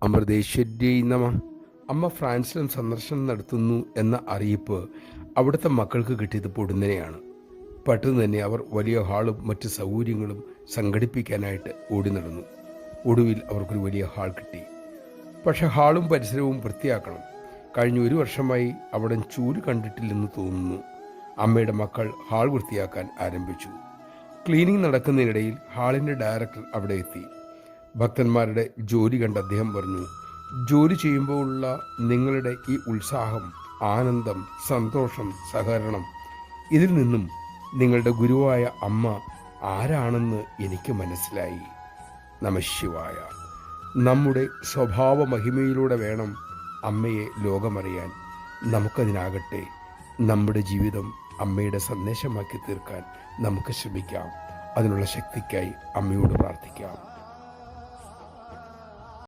അമൃതേശ്വര്यै നമ. അമ്മ ഫ്രാൻസിലും സന്ദർശനം നടത്തുന്നു എന്ന അറിയിപ്പ് അവിടുത്തെ മക്കൾക്ക് കിട്ടിയത് പൊടുന്നനെയാണ്. പെട്ടെന്ന് തന്നെ അവർ വലിയ ഹാളും മറ്റ് സൗകര്യങ്ങളും സംഘടിപ്പിക്കാനായിട്ട് ഓടി നടന്നു. ഒടുവിൽ അവർക്കൊരു വലിയ ഹാൾ കിട്ടി. പക്ഷെ ഹാളും പരിസരവും വൃത്തിയാക്കണം. കഴിഞ്ഞ 1 വർഷമായി അവിടെ ചൂല് കണ്ടിട്ടില്ലെന്ന് തോന്നുന്നു. അമ്മയുടെ മക്കൾ ഹാൾ വൃത്തിയാക്കാൻ ആരംഭിച്ചു. ക്ലീനിങ് നടക്കുന്നതിനിടയിൽ ഹാളിൻ്റെ ഡയറക്ടർ അവിടെ എത്തി. ഭക്തന്മാരുടെ ജോലി കണ്ട് അദ്ദേഹം പറഞ്ഞു, ജോലി ചെയ്യുമ്പോഴുള്ള നിങ്ങളുടെ ഈ ഉത്സാഹം, ആനന്ദം, സന്തോഷം, സഹകരണം, ഇതിൽ നിന്നും നിങ്ങളുടെ ഗുരുവായ അമ്മ ആരാണെന്ന് എനിക്ക് മനസ്സിലായി. നമഃശിവായ. നമ്മുടെ സ്വഭാവ മഹിമയിലൂടെ വേണം അമ്മയെ ലോകമറിയാൻ. നമുക്കതിനാകട്ടെ. നമ്മുടെ ജീവിതം അമ്മയുടെ സന്ദേശമാക്കി തീർക്കാൻ നമുക്ക് ശ്രമിക്കാം. അതിനുള്ള ശക്തിക്കായി അമ്മയോട് പ്രാർത്ഥിക്കാം.